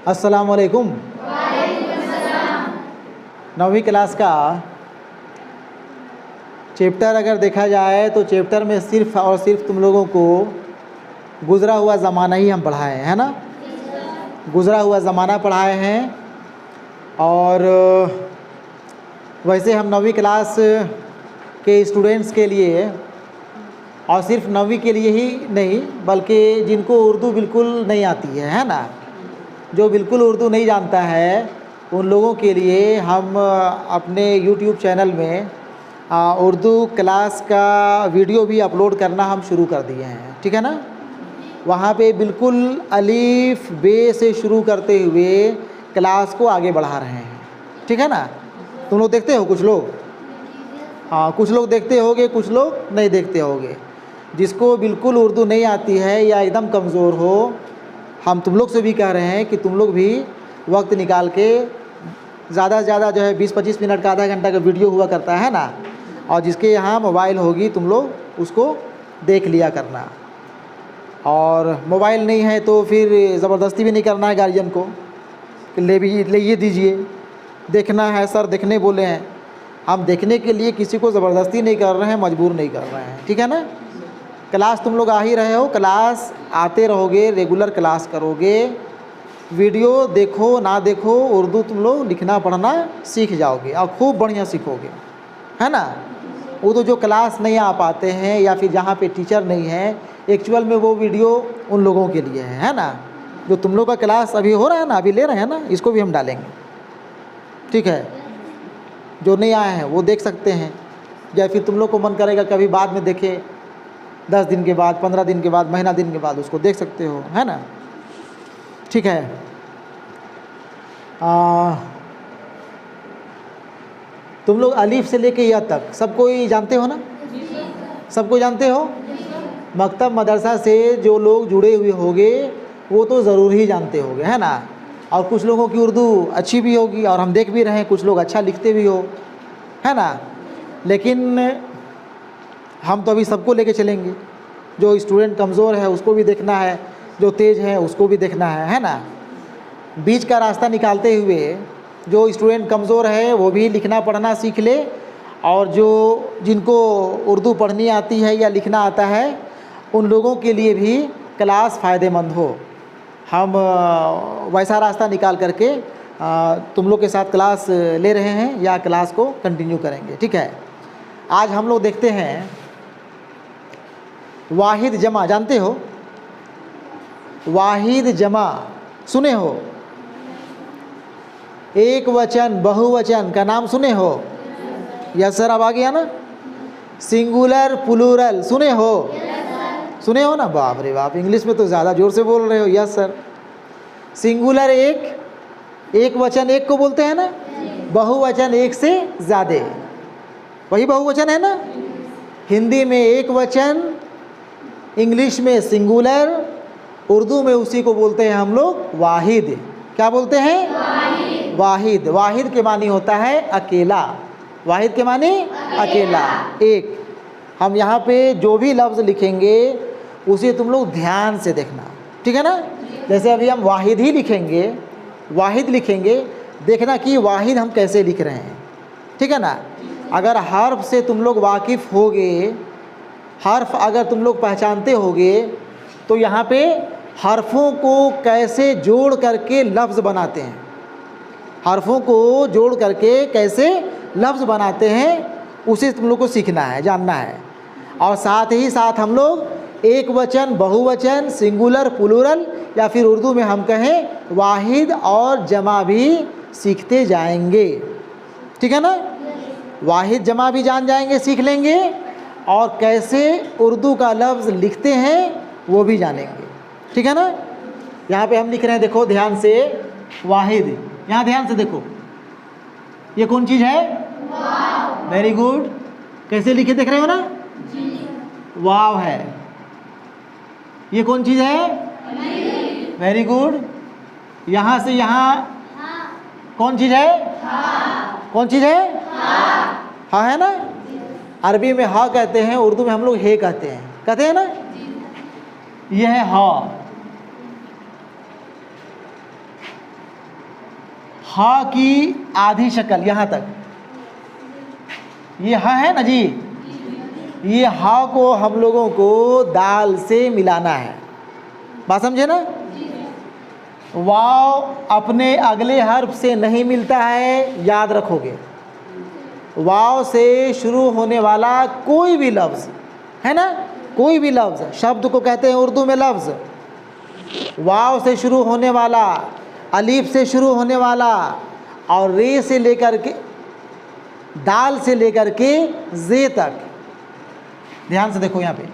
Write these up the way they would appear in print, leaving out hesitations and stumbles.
अस्सलामुअलैकुम। नौवीं क्लास का चैप्टर अगर देखा जाए तो चैप्टर में सिर्फ़ और सिर्फ तुम लोगों को गुज़रा हुआ ज़माना ही हम पढ़ाए हैं, है ना। गुज़रा हुआ ज़माना पढ़ाए हैं। और वैसे हम नौवीं क्लास के स्टूडेंट्स के लिए, और सिर्फ नौवीं के लिए ही नहीं बल्कि जिनको उर्दू बिल्कुल नहीं आती है ना, जो बिल्कुल उर्दू नहीं जानता है, उन लोगों के लिए हम अपने यूट्यूब चैनल में उर्दू क्लास का वीडियो भी अपलोड करना हम शुरू कर दिए हैं, ठीक है ना। वहाँ पे बिल्कुल अलीफ बे से शुरू करते हुए क्लास को आगे बढ़ा रहे हैं, ठीक है ना। तुम लोग देखते हो, कुछ लोग, हाँ कुछ लोग देखते होगे, कुछ लोग नहीं देखते होगे। जिसको बिल्कुल उर्दू नहीं आती है या एकदम कमज़ोर हो, हम तुम लोग से भी कह रहे हैं कि तुम लोग भी वक्त निकाल के ज़्यादा से ज़्यादा जो है 20-25 मिनट का, आधा घंटा का वीडियो हुआ करता है ना, और जिसके यहाँ मोबाइल होगी तुम लोग उसको देख लिया करना। और मोबाइल नहीं है तो फिर ज़बरदस्ती भी नहीं करना है गार्जियन को कि ले ये दीजिए, देखना है सर, देखने बोले हैं। हम देखने के लिए किसी को ज़बरदस्ती नहीं कर रहे हैं, मजबूर नहीं कर रहे हैं, ठीक है ना। क्लास तुम लोग आ ही रहे हो, क्लास आते रहोगे, रेगुलर क्लास करोगे, वीडियो देखो ना देखो, उर्दू तुम लोग लिखना पढ़ना सीख जाओगे और खूब बढ़िया सीखोगे, है ना। वो तो जो क्लास नहीं आ पाते हैं या फिर जहाँ पे टीचर नहीं है, एक्चुअल में वो वीडियो उन लोगों के लिए है ना। जो तुम लोग का क्लास अभी हो रहा है ना, अभी ले रहे हैं ना, इसको भी हम डालेंगे, ठीक है। जो नहीं आए हैं वो देख सकते हैं, या फिर तुम लोग को मन करेगा कभी बाद में देखे, 10 दिन के बाद, 15 दिन के बाद, महीना दिन के बाद उसको देख सकते हो, है ना, ठीक है। तुम लोग अलीफ से लेके या तक सब कोई जानते हो ना, सबको जानते हो। मकतब मदरसा से जो लोग जुड़े हुए होंगे वो तो ज़रूर ही जानते होंगे, है ना। और कुछ लोगों की उर्दू अच्छी भी होगी, और हम देख भी रहे हैं कुछ लोग अच्छा लिखते भी हो, है ना। लेकिन हम तो अभी सबको लेके चलेंगे। जो स्टूडेंट कमज़ोर है उसको भी देखना है, जो तेज़ है उसको भी देखना है ना। बीच का रास्ता निकालते हुए जो स्टूडेंट कमज़ोर है वो भी लिखना पढ़ना सीख ले, और जो जिनको उर्दू पढ़नी आती है या लिखना आता है उन लोगों के लिए भी क्लास फ़ायदेमंद हो। हम वैसा रास्ता निकाल करके तुम लोग के साथ क्लास ले रहे हैं या क्लास को कंटिन्यू करेंगे, ठीक है। आज हम लोग देखते हैं वाहिद जमा, जानते हो वाहिद जमा, सुने हो। एक वचन बहुवचन का नाम सुने हो, यस सर, अब आ गया ना। सिंगुलर प्लूरल सुने हो, सुने हो ना, बाप रे बाप, इंग्लिश में तो ज़्यादा ज़ोर से बोल रहे हो, यस सर। सिंगुलर एक वचन एक को बोलते हैं ना, बहुवचन एक से ज़्यादा, वही बहुवचन है ना। हिंदी में एक वचन, इंग्लिश में सिंगुलर, उर्दू में उसी को बोलते हैं हम लोग वाहिद। क्या बोलते हैं? वाहिद। वाहिद के मानी होता है अकेला, वाहिद के मानी अकेला, एक। हम यहाँ पे जो भी लफ्ज़ लिखेंगे उसे तुम लोग ध्यान से देखना, ठीक है ना। जैसे अभी हम वाहिद ही लिखेंगे, वाहिद लिखेंगे, देखना कि वाहिद हम कैसे लिख रहे हैं, ठीक है ना। अगर हर्फ से तुम लोग वाकिफ़ होगे, हर्फ अगर तुम लोग पहचानते होगे, तो यहाँ पे हर्फों को कैसे जोड़ करके लफ्ज़ बनाते हैं, हर्फों को जोड़ करके कैसे लफ्ज़ बनाते हैं, उसे तुम लोग को सीखना है, जानना है। और साथ ही साथ हम लोग एक वचन बहुवचन, सिंगुलर प्लूरल, या फिर उर्दू में हम कहें वाहिद और जमा भी सीखते जाएंगे, ठीक है ना। वाहिद जमा भी जान जाएंगे, सीख लेंगे, और कैसे उर्दू का लफ्ज़ लिखते हैं वो भी जानेंगे, ठीक है ना। यहाँ पे हम लिख रहे हैं, देखो ध्यान से, वाहिद, यहाँ ध्यान से देखो, ये कौन चीज़ है? Very good. कैसे लिखे देख रहे हो ना, वाव है। ये कौन चीज़ है? Very good. यहाँ से यहाँ कौन चीज़ है? कौन चीज़ है? हाँ है ना। अरबी में हा कहते हैं, उर्दू में हम लोग हे कहते हैं ना। यह है हा, हा की आधी शक्ल यहाँ तक, ये हा है ना जी, ये हा को हम लोगों को दाल से मिलाना है। बात समझे ना? वाव अपने अगले हर्फ से नहीं मिलता है, याद रखोगे। वाव से शुरू होने वाला कोई भी लफ्ज़ है ना, कोई भी लफ्ज़, शब्द को कहते हैं उर्दू में लफ्ज़। वाव से शुरू होने वाला, अलीफ से शुरू होने वाला, और रे से लेकर के, दाल से लेकर के जे तक, ध्यान से देखो यहाँ पे,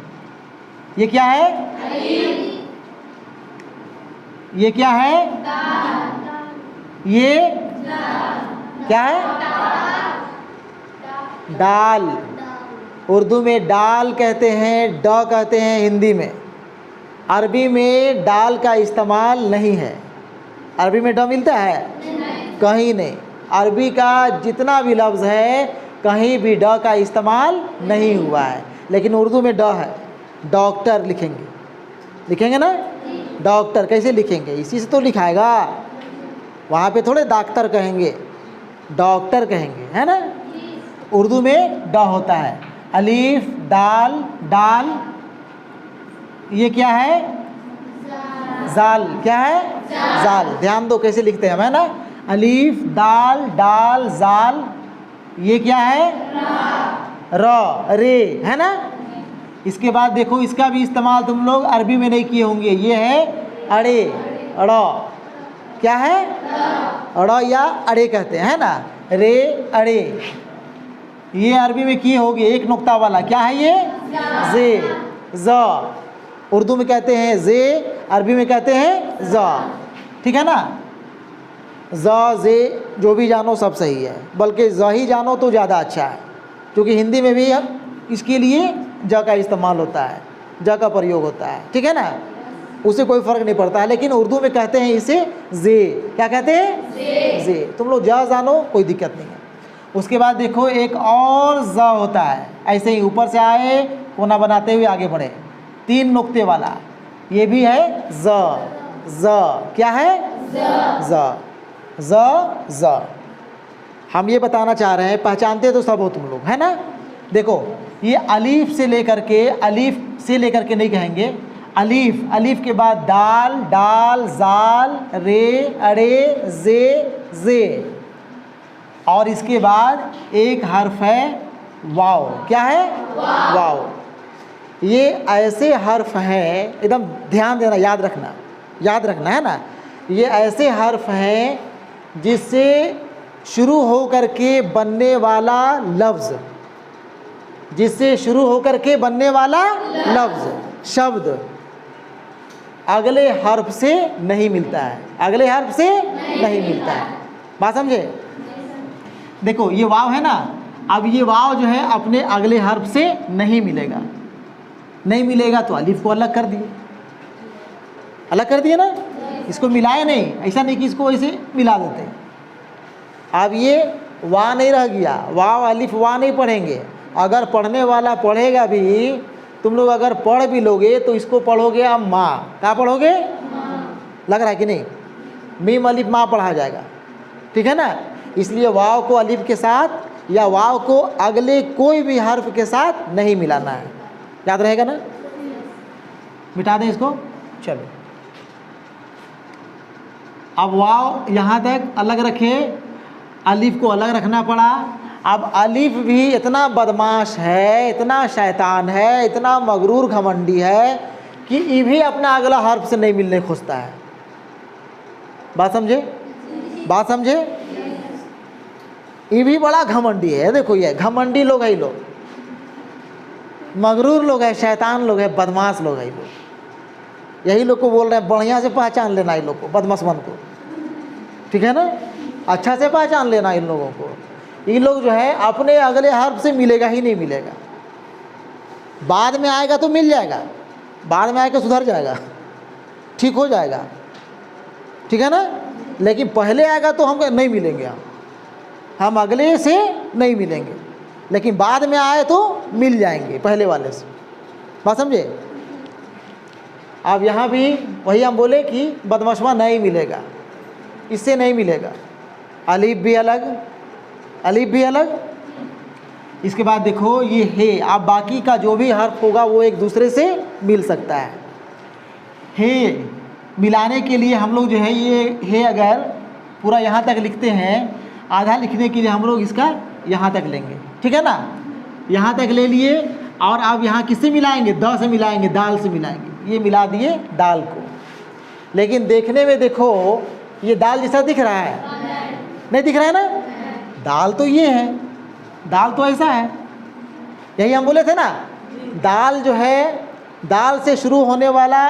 ये क्या है? ये क्या है? ये क्या है? डाल। उर्दू में डाल कहते हैं, ड कहते हैं हिंदी में। अरबी में डाल का इस्तेमाल नहीं है। अरबी में ड मिलता है? कहीं नहीं। अरबी का जितना भी लफ्ज़ है कहीं भी ड का इस्तेमाल नहीं हुआ है, लेकिन उर्दू में ड है। डॉक्टर लिखेंगे, लिखेंगे ना? डॉक्टर कैसे लिखेंगे? इसी से तो लिखाएगा, वहाँ पे थोड़े डॉक्टर कहेंगे, डॉक्टर कहेंगे, है ना? उर्दू में ड होता है। अलीफ, दाल, डाल, ये क्या है? जाल। क्या है? जाल। ध्यान दो कैसे लिखते हैं, है ना? अलीफ, दाल, डाल, जाल, ये क्या है? र, रे, है ना? इसके बाद देखो, इसका भी इस्तेमाल तुम लोग अरबी में नहीं किए होंगे, ये है अड़े, अड़। क्या है? अड़ या अड़े कहते हैं, है ना? रे, अड़े, ये अरबी में किए होंगे, एक नुक्ता वाला। क्या है ये? जे, ज। उर्दू में कहते हैं जे, अरबी में कहते हैं ज, ठीक है ना? ज, जे जो भी जानो सब सही है, बल्कि ज ही जानो तो ज़्यादा अच्छा है, क्योंकि हिंदी में भी इसके लिए ज का इस्तेमाल होता है, ज का प्रयोग होता है, ठीक है ना? उससे कोई फ़र्क नहीं पड़ता है, लेकिन उर्दू में कहते हैं इसे जे। क्या कहते हैं? जे। तुम लोग ज जानो, कोई दिक्कत नहीं है। उसके बाद देखो एक और ज होता है, ऐसे ही ऊपर से आए, कोना बनाते हुए आगे बढ़े, 3 नुक्ते वाला, ये भी है ज। ज क्या है? ज, ज, ज। हम ये बताना चाह रहे हैं, पहचानते तो सब हो तुम लोग, है ना? देखो ये अलीफ से लेकर के, अलीफ से लेकर के नहीं कहेंगे, अलीफ, अलीफ के बाद दाल, डाल, जाल, रे, अड़े, जे, और इसके बाद एक हर्फ है वाव। क्या है? वाव। ये ऐसे हर्फ हैं, एकदम ध्यान देना, याद रखना, याद रखना, है ना? ये ऐसे हर्फ हैं जिससे शुरू हो करके बनने वाला लफ्ज़, जिससे शुरू होकर के बनने वाला लफ्ज़, शब्द अगले हर्फ से नहीं मिलता है, अगले हर्फ से नहीं मिलता है। बात समझे? देखो ये वाव है ना, अब ये वाव जो है अपने अगले हर्फ से नहीं मिलेगा, नहीं मिलेगा तो अलीफ को अलग कर दिए, अलग कर दिए ना, इसको मिलाए नहीं, ऐसा नहीं कि इसको ऐसे मिला देते। अब ये वाह नहीं रह गया, वाव अलीफ वाह नहीं पढ़ेंगे। अगर पढ़ने वाला पढ़ेगा भी, तुम लोग अगर पढ़ भी लोगे तो इसको पढ़ोगे आप माँ। क्या पढ़ोगे? लग रहा है कि नहीं? मीम अलीफ माँ पढ़ा जाएगा, ठीक है ना? इसलिए वाव को अलीफ के साथ या वाव को अगले कोई भी हर्फ के साथ नहीं मिलाना है। याद रहेगा ना? मिटा दें इसको, चलो। अब वाव यहाँ तक अलग रखे, अलीफ को अलग रखना पड़ा। अब अलीफ भी इतना बदमाश है, इतना शैतान है, इतना मगरूर घमंडी है कि ये भी अपना अगला हर्फ से नहीं मिलने खोजता है। बात समझे? बात समझे? ये भी बड़ा घमंडी है। देखो ये घमंडी लोग है, लोग मगरूर लोग है, शैतान लोग है, बदमाश लोग है लोग। यही लोग को बोल रहे हैं बढ़िया से पहचान लेना इन लोग को, बदमाशन को, ठीक है ना? अच्छा से पहचान लेना इन लोगों को। ये लोग जो है अपने अगले हर्फ से मिलेगा ही नहीं मिलेगा। बाद में आएगा तो मिल जाएगा, बाद में आएगा सुधर जाएगा, ठीक हो जाएगा, ठीक है ना? लेकिन पहले आएगा तो हम नहीं मिलेंगे, हम अगले से नहीं मिलेंगे, लेकिन बाद में आए तो मिल जाएंगे पहले वाले से। बात समझे? अब यहाँ भी वही हम बोले कि बदमाशवा नहीं मिलेगा, इससे नहीं मिलेगा, अलीफ भी अलग, अलीफ भी अलग। इसके बाद देखो ये हे, अब बाकी का जो भी हर्फ होगा वो एक दूसरे से मिल सकता है। हे मिलाने के लिए हम लोग जो है ये हे अगर पूरा यहाँ तक लिखते हैं, आधा लिखने के लिए हम लोग इसका यहाँ तक लेंगे, ठीक है ना, यहाँ तक ले लिए और अब यहाँ किससे मिलाएंगे, द से मिलाएंगे, दाल से मिलाएंगे, ये मिला दिए दाल को। लेकिन देखने में देखो ये दाल जैसा दिख रहा है, नहीं दिख रहा है ना, दाल तो ये है, दाल तो ऐसा है, यही हम बोले थे ना, दाल जो है, दाल से शुरू होने वाला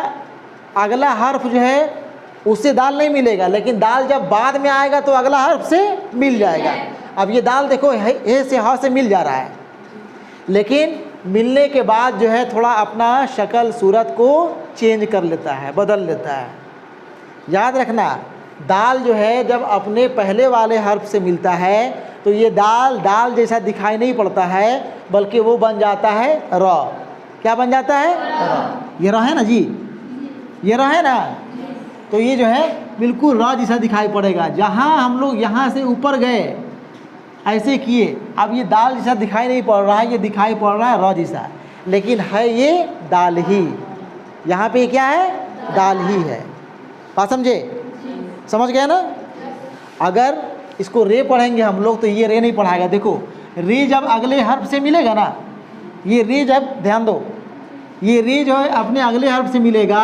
अगला हर्फ जो है उससे दाल नहीं मिलेगा, लेकिन दाल जब बाद में आएगा तो अगला हर्फ से मिल जाएगा। अब ये दाल देखो हे से हा से मिल जा रहा है, लेकिन मिलने के बाद जो है थोड़ा अपना शक्ल सूरत को चेंज कर लेता है, बदल लेता है। याद रखना, दाल जो है जब अपने पहले वाले हर्फ से मिलता है तो ये दाल दाल जैसा दिखाई नहीं पड़ता है, बल्कि वो बन जाता है र। क्या बन जाता है? र। ये र है ना जी, ये र है ना, तो ये जो है बिल्कुल र जैसा दिखाई पड़ेगा। जहाँ हम लोग यहाँ से ऊपर गए ऐसे किए, अब ये दाल जैसा दिखाई नहीं पड़ रहा है, ये दिखाई पड़ रहा है र जैसा, लेकिन है ये दाल ही। यहाँ पे क्या है? दाल ही है। बात समझे? समझ गए ना? अगर इसको रे पढ़ेंगे हम लोग तो ये रे नहीं पढ़ाएगा। देखो रे जब अगले हर्फ से मिलेगा ना, ये रे जब, ध्यान दो, ये रे जो है अपने अगले हर्फ से मिलेगा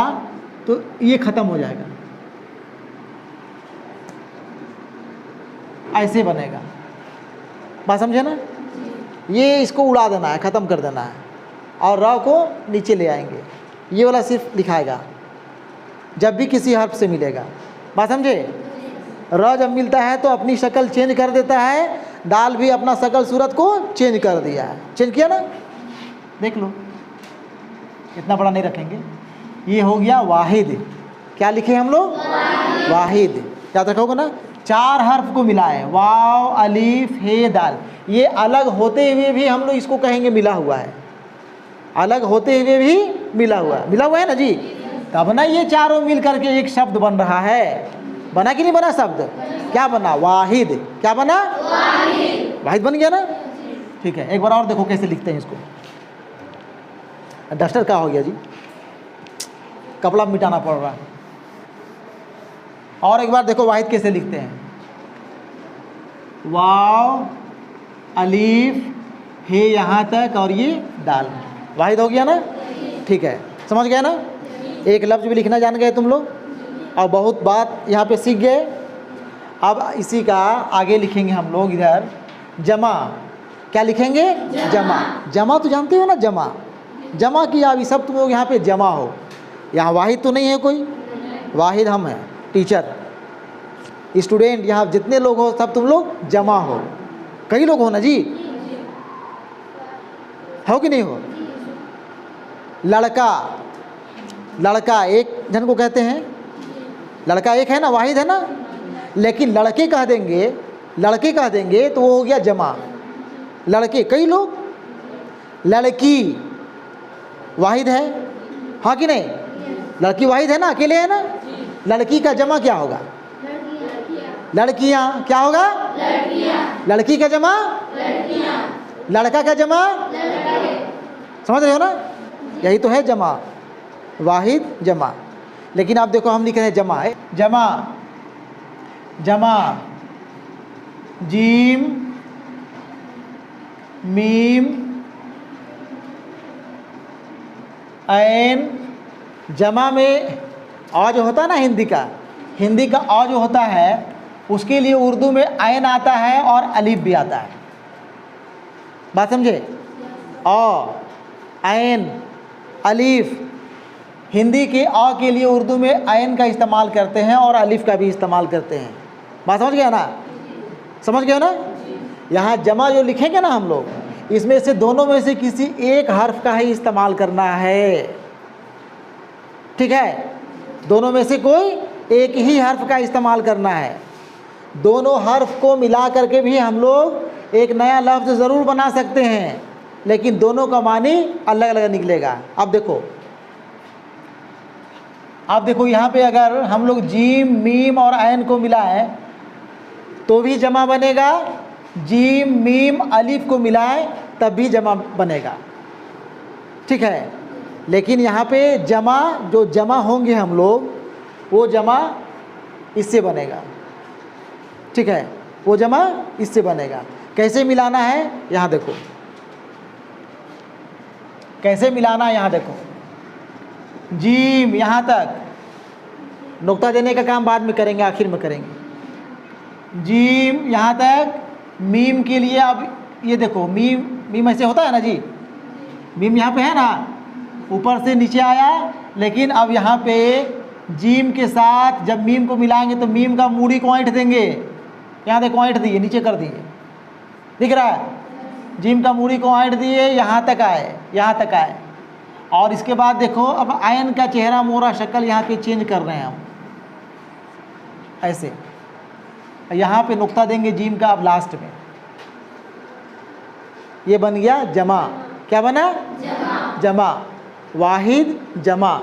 तो ये ख़त्म हो जाएगा, ऐसे बनेगा। बात समझे ना? ये इसको उड़ा देना है, ख़त्म कर देना है, और र को नीचे ले आएंगे, ये वाला सिर्फ दिखाएगा जब भी किसी हर्फ से मिलेगा। बात समझे? र जब मिलता है तो अपनी शक्ल चेंज कर देता है, दाल भी अपना शक्ल सूरत को चेंज कर दिया है। चेंज किया ना? देख लो, इतना बड़ा नहीं रखेंगे। ये हो गया वाहिद। क्या लिखे हम लोग? वाहिद। याद रखोगे ना? 4 हर्फ को मिला है, वाव अलीफ हे दाल। ये अलग होते हुए भी हम लोग इसको कहेंगे मिला हुआ है, अलग होते हुए भी मिला हुआ है, मिला हुआ है ना जी। तब ना ये चारों मिल करके एक शब्द बन रहा है। बना कि नहीं बना शब्द? क्या बना? वाहिद। क्या बना? वाहिद बन गया ना? ठीक है, एक बार और देखो कैसे लिखते हैं इसको। डस्टर क्या हो गया जी, कपड़ा मिटाना पड़ रहा है। और एक बार देखो वाहिद कैसे लिखते हैं, वाव अलीफ हे यहाँ तक और ये दाल। वाहिद हो गया ना? ठीक है, समझ गए ना? एक लफ्ज़ भी लिखना जान गए तुम लोग, और बहुत बात यहाँ पे सीख गए। अब इसी का आगे लिखेंगे हम लोग इधर जमा। क्या लिखेंगे? जमा। जमा तो जानते हो ना, जमा। जमा किया, अभी सब तुम लोग यहाँ पे जमा हो। यहाँ वाहिद तो नहीं है कोई, वाहिद हम हैं, टीचर स्टूडेंट, यहाँ जितने लोग हो सब तुम लोग जमा हो। कई लोग हो ना जी, हो कि नहीं हो? लड़का, लड़का एक जन को कहते हैं, लड़का एक है ना, वाहिद है ना। लेकिन लड़के कह देंगे, लड़के कह देंगे तो वो हो गया जमा। लड़के कई लोग, लड़की वाहिद है, हाँ कि नहीं? लड़की वाहिद है ना, अकेले है ना। लड़की का जमा क्या होगा? लड़कियाँ। क्या होगा? लड़की का जमा लड़का का जमा। समझ रहे हो ना? यही तो है जमा, वाहिद जमा। लेकिन आप देखो हम लिख रहे हैं जमा है, जमा, जमा जीम मीम ऐन। जमा में आ जो होता है ना, हिंदी का आ जो होता है उसके लिए उर्दू में ऐन आता है और अलीफ भी आता है। बात समझे? आ, ऐन, अलीफ। हिंदी के आ के लिए उर्दू में ऐन का इस्तेमाल करते हैं और अलीफ का भी इस्तेमाल करते हैं। बात समझ गया ना? समझ गए ना? यहाँ जमा जो लिखेंगे ना हम लोग, इसमें से दोनों में से किसी एक हर्फ का ही इस्तेमाल करना है। ठीक है? दोनों में से कोई एक ही हर्फ का इस्तेमाल करना है। दोनों हर्फ को मिला करके भी हम लोग एक नया लफ्ज़ ज़रूर बना सकते हैं, लेकिन दोनों का मानी अलग अलग निकलेगा। अब देखो यहाँ पे अगर हम लोग जीम मीम और ऐन को मिलाएं तो भी जमा बनेगा, जीम मीम अलिफ को मिलाएं तब भी जमा बनेगा, ठीक है। लेकिन यहाँ पे जमा, जो जमा होंगे हम लोग, वो जमा इससे बनेगा, ठीक है, वो जमा इससे बनेगा। कैसे मिलाना है यहाँ देखो, कैसे मिलाना है यहाँ देखो। जीम यहाँ तक, नुक्ता देने का काम बाद में करेंगे, आखिर में करेंगे। जीम यहाँ तक, मीम के लिए अब ये देखो, मीम मीम ऐसे होता है ना जी, मीम यहाँ पे है ना, ऊपर से नीचे आया, लेकिन अब यहाँ पे जीम के साथ जब मीम को मिलाएंगे तो मीम का मूड़ी को ऐंठ देंगे। यहाँ देखो ऐंठ दिए, नीचे कर दिए, दिख रहा है, जीम का मूड़ी को ऐंठ दिए, यहाँ तक आए, यहाँ तक आए। और इसके बाद देखो अब आयन का चेहरा मोहरा शक्ल यहाँ पे चेंज कर रहे हैं हम, ऐसे यहाँ पे नुक्ता देंगे जीम का अब लास्ट में, ये बन गया जमा। क्या बना? जमा। जमा, वाहिद जमा।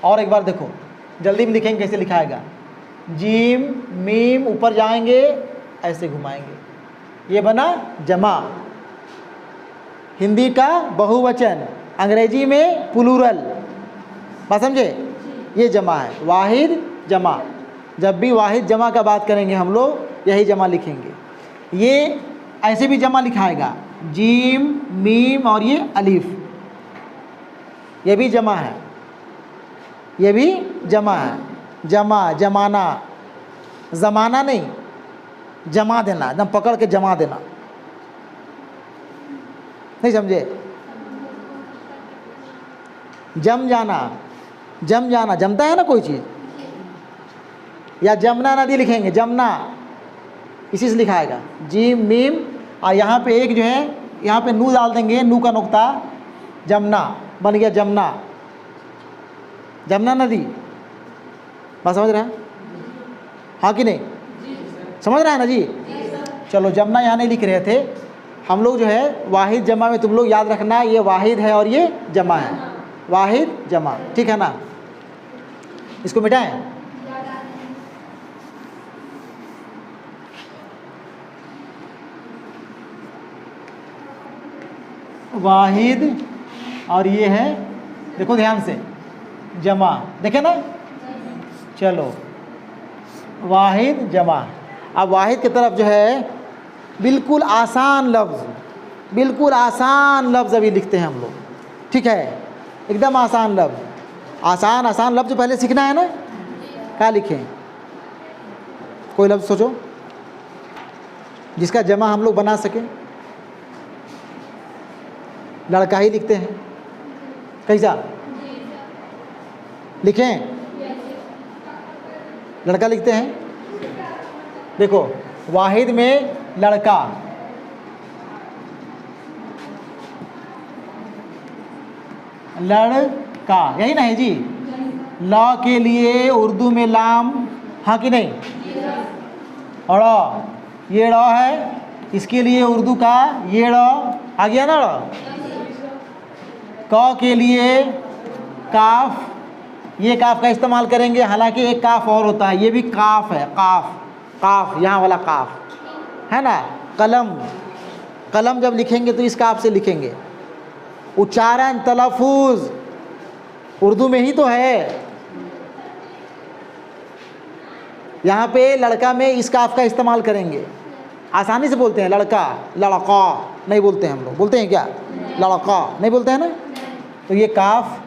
और एक बार देखो, जल्दी में लिखेंगे कैसे लिखाएगा। जीम मीम ऊपर जाएंगे, ऐसे घुमाएंगे, ये बना जमा। हिंदी का बहुवचन, अंग्रेजी में प्लूरल, बात समझे, ये जमा है, वाहिद जमा। जब भी वाहिद जमा का बात करेंगे हम लोग यही जमा लिखेंगे। ये ऐसे भी जमा लिखाएगा, जीम मीम और ये अलिफ, ये भी जमा है, ये भी जमा है। जमा, जमाना, जमाना नहीं, जमा देना, एकदम पकड़ के जमा देना, नहीं समझे। जम जाना, जम जाना, जमता है ना कोई चीज़, या जमुना नदी लिखेंगे, जमुना, इसी से लिखाएगा, जीम मीम, और यहाँ पे एक जो है, यहाँ पे नू डाल देंगे, नू का नुक्ता, जमुना बन गया, जमुना, जमुना नदी। बात समझ रहा है, हाँ कि नहीं? समझ रहा है ना जी? चलो, जमुना यहाँ नहीं लिख रहे थे हम लोग, जो है वाहिद जमा में तुम लोग याद रखना, ये वाहिद है और ये जमा है, वाहिद जमा, ठीक है ना। इसको मिटाएं, वाहिद और ये है, देखो ध्यान से, जमा, देखे ना। चलो, वाहिद जमा। अब वाहिद की तरफ जो है बिल्कुल आसान लफ्ज़, बिल्कुल आसान लफ्ज़ अभी लिखते हैं हम लोग, ठीक है, एकदम आसान लफ्ज़। आसान आसान लफ्ज़ पहले सीखना है ना। क्या लिखें? कोई लफ्ज़ सोचो जिसका जमा हम लोग बना सकें। लड़का ही लिखते हैं, कैसा लिखें? लड़का लिखते हैं। देखो, वाहिद में लड़का, लड़का, यही ना है जी। ला के लिए उर्दू में लाम, हाँ कि नहीं? और ये ड़ है, इसके लिए उर्दू का ये ड़ आ गया ना। क के लिए काफ, ये काफ का इस्तेमाल करेंगे, हालांकि एक काफ और होता है, ये भी काफ है, काफ, काफ यहाँ वाला काफ है ना। कलम, कलम जब लिखेंगे तो इस काफ से लिखेंगे। उच्चारण तलफ़ुज़ उर्दू में ही तो है। यहाँ पे लड़का में इस काफ का इस्तेमाल करेंगे, आसानी से बोलते हैं लड़का, लड़का नहीं बोलते हैं हम लोग, बोलते हैं क्या? लड़का नहीं बोलते हैं ना। तो ये काफ,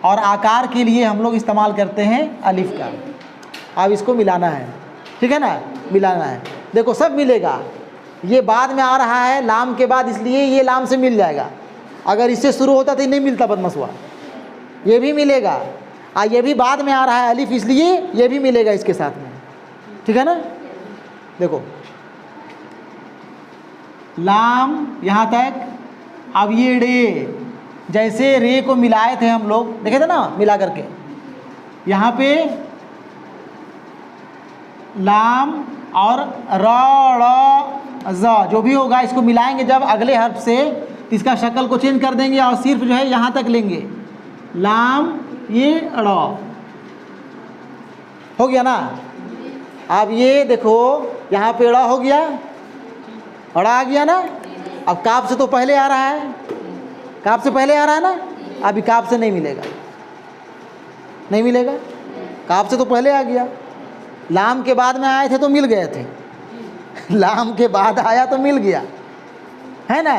और आकार के लिए हम लोग इस्तेमाल करते हैं अलिफ का। अब इसको मिलाना है, ठीक है ना, मिलाना है। देखो सब मिलेगा, ये बाद में आ रहा है लाम के बाद, इसलिए ये लाम से मिल जाएगा। अगर इससे शुरू होता तो नहीं मिलता बदमसुआ, ये भी मिलेगा। ये भी बाद में आ रहा है अलिफ, इसलिए ये भी मिलेगा इसके साथ में, ठीक है ना। देखो लाम यहाँ तक। अब ये रे, जैसे रे को मिलाए थे हम लोग, देखे थे ना मिला करके, यहाँ पे लाम और र ज़ जो भी होगा इसको मिलाएंगे जब अगले हर्फ से, तो इसका शक्ल को चेंज कर देंगे और सिर्फ जो है यहाँ तक लेंगे, लाम ये ड़ हो गया ना। अब ये देखो यहाँ पे ड़ हो गया, अड़ा आ गया ना। अब काफ से तो पहले आ रहा है, काफ से पहले आ रहा है ना, अभी काफ से नहीं मिलेगा, नहीं मिलेगा, काफ से तो पहले आ गया। लाम के बाद में आए थे तो मिल गए थे, लाम के बाद आया तो मिल गया, है ना।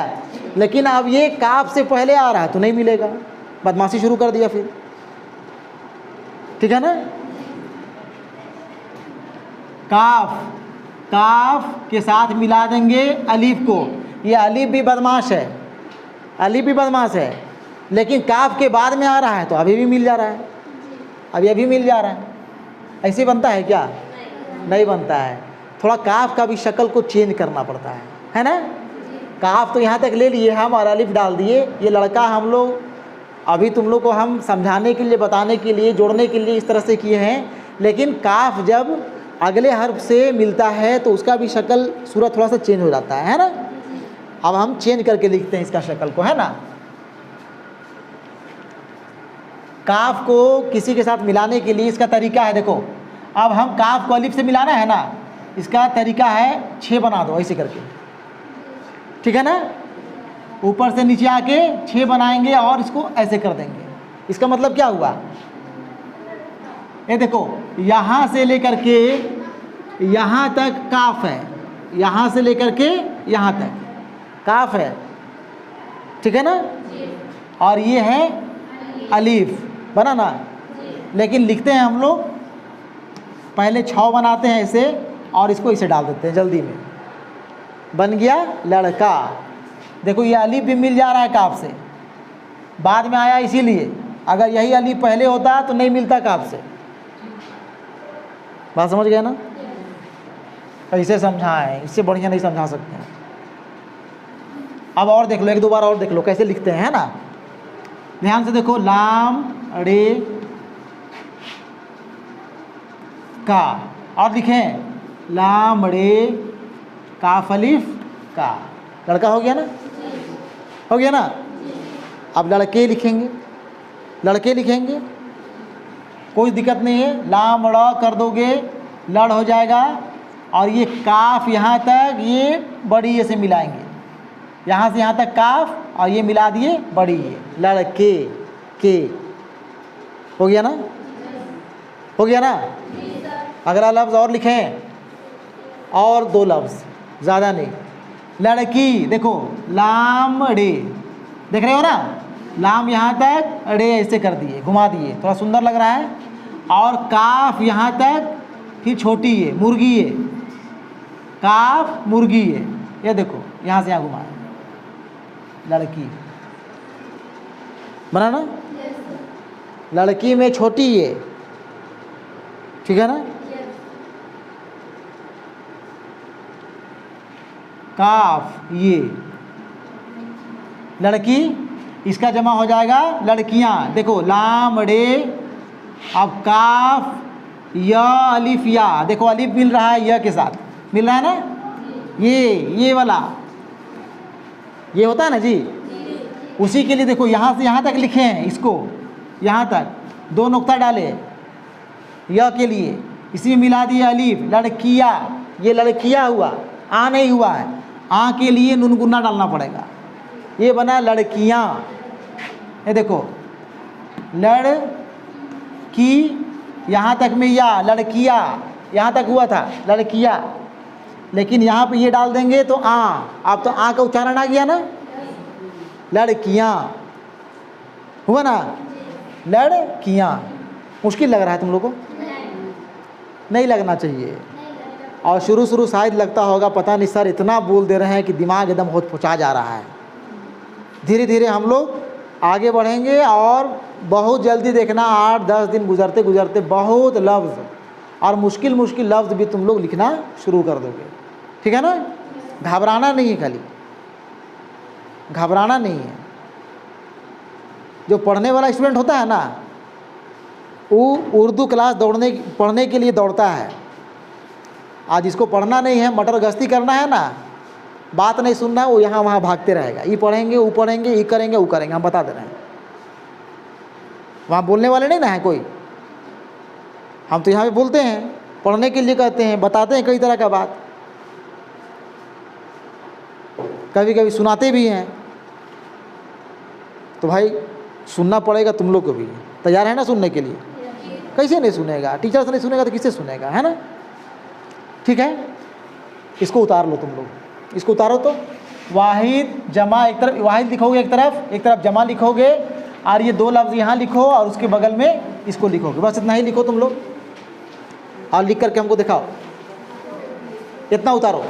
लेकिन अब ये काफ से पहले आ रहा है तो नहीं मिलेगा, बदमाशी शुरू कर दिया फिर, ठीक है ना। काफ, काफ के साथ मिला देंगे अलीफ को, ये अलीफ भी बदमाश है, अलीफ भी बदमाश है, लेकिन काफ के बाद में आ रहा है तो अभी भी मिल जा रहा है, अभी मिल जा रहा है। ऐसे बनता है क्या? नहीं बनता है, थोड़ा काफ का भी शक्ल को चेंज करना पड़ता है ना। काफ तो यहाँ तक ले लिए हम और अलिफ डाल दिए, ये लड़का हम लोग अभी तुम लोग को हम समझाने के लिए, बताने के लिए, जोड़ने के लिए इस तरह से किए हैं। लेकिन काफ जब अगले हर्फ से मिलता है तो उसका भी शक्ल सूरत थोड़ा सा चेंज हो जाता है ना। अब हम चेंज करके लिखते हैं इसका शक्ल को, है ना। काफ को किसी के साथ मिलाने के लिए इसका तरीका है, देखो अब हम काफ को अलिफ से मिलाना है ना, इसका तरीका है 6 बना दो ऐसे करके, ठीक है ना। ऊपर से नीचे आके 6 बनाएंगे और इसको ऐसे कर देंगे। इसका मतलब क्या हुआ, ये देखो यहाँ से लेकर के यहाँ तक काफ है, यहाँ से लेकर के यहाँ तक काफ है, ठीक है ना। और ये है अलीफ, बना ना। लेकिन लिखते हैं हम लोग पहले 6 बनाते हैं ऐसे और इसको इसे डाल देते हैं जल्दी में, बन गया लड़का। देखो ये अलीफ भी मिल जा रहा है काफ से, बाद में आया इसीलिए, अगर यही अलीफ पहले होता तो नहीं मिलता काफ से। बात समझ गया ना। ऐसे समझाएं, इससे बढ़िया नहीं समझा सकते हैं। अब और देख लो, 1-2 बार और देख लो कैसे लिखते हैं, है ना। ध्यान से देखो, लाम रे का, और लिखें लाम रे काफ अलिफ का, लड़का हो गया ना, हो गया ना। अब लड़के लिखेंगे, लड़के लिखेंगे, कोई दिक्कत नहीं है, लाम ड़ कर दोगे लड़ हो जाएगा। और ये काफ यहाँ तक ये बड़ी ये से मिलाएंगे, यहाँ से यहाँ तक काफ और ये मिला दिए बड़ी ये, लड़के के, हो गया ना, हो गया ना। अगला लफ्ज़ और लिखें, और 2 लफ्ज़, ज़्यादा नहीं। लड़की, देखो लाम ड़े, देख रहे हो ना, लाम यहाँ तक, अड़े ऐसे कर दिए, घुमा दिए, थोड़ा सुंदर लग रहा है। और काफ यहाँ तक, फिर छोटी है मुर्गी है, काफ मुर्गी है, ये देखो यहाँ से यहाँ घुमाए, लड़की बना ना। लड़की में छोटी है, ठीक है ना। काफ ये लड़की, इसका जमा हो जाएगा लड़कियां। देखो लाम ड़े, अब काफ या अलिफ या, देखो अलिफ मिल रहा है या के साथ, मिल रहा है ना, ये वाला ये होता है ना जी। उसी के लिए देखो यहाँ से यहाँ तक लिखे हैं इसको, यहाँ तक 2 नुक्ता डाले या के लिए, इसी में मिला दिए अलिफ। लड़किया, ये लड़किया हुआ, आ नहीं हुआ है, आ के लिए नून गुन्ना डालना पड़ेगा, ये बना लड़कियाँ। ये देखो लड़की, यहाँ तक में या, लड़किया यहाँ तक हुआ था लड़किया, लेकिन यहाँ पे ये डाल देंगे तो आ, अब तो आ का उच्चारण आ गया ना, लड़कियाँ हुआ ना, लड़कियाँ। मुश्किल लग रहा है तुम लोगों को? नहीं लगना चाहिए। और शुरू शायद लगता होगा पता नहीं सर इतना बोल दे रहे हैं कि दिमाग एकदम होचपोचा जा रहा है। धीरे धीरे हम लोग आगे बढ़ेंगे और बहुत जल्दी देखना 8-10 दिन गुजरते गुजरते बहुत लफ्ज़ और मुश्किल लफ्ज़ भी तुम लोग लिखना शुरू कर दोगे, ठीक है ना। घबराना नहीं है, खाली घबराना नहीं है। जो पढ़ने वाला स्टूडेंट होता है ना, वो उर्दू क्लास पढ़ने के लिए दौड़ता है। आज इसको पढ़ना नहीं है, मटर गश्ती करना है ना, बात नहीं सुनना है, वो यहाँ वहाँ भागते रहेगा। ये पढ़ेंगे, वो पढ़ेंगे, ये करेंगे, वो करेंगे, हम बता दे रहे हैं। वहाँ बोलने वाले नहीं ना है कोई, हम तो यहाँ पे बोलते हैं, पढ़ने के लिए कहते हैं, बताते हैं कई तरह का बात। कभी कभी सुनाते भी हैं। तो भाई सुनना पड़ेगा तुम लोग को भी। तैयार है ना सुनने के लिए? कैसे नहीं सुनेगा? टीचर से नहीं सुनेगा तो किससे सुनेगा, है ना? ठीक है, इसको उतार लो तुम लोग, इसको उतारो। तो वाहिद जमा, एक तरफ वाहिद लिखोगे, एक तरफ जमा लिखोगे, और ये 2 लफ्ज़ यहाँ लिखो और उसके बगल में इसको लिखोगे। बस इतना ही लिखो तुम लोग, और लिख करके हमको दिखाओ। इतना उतारो।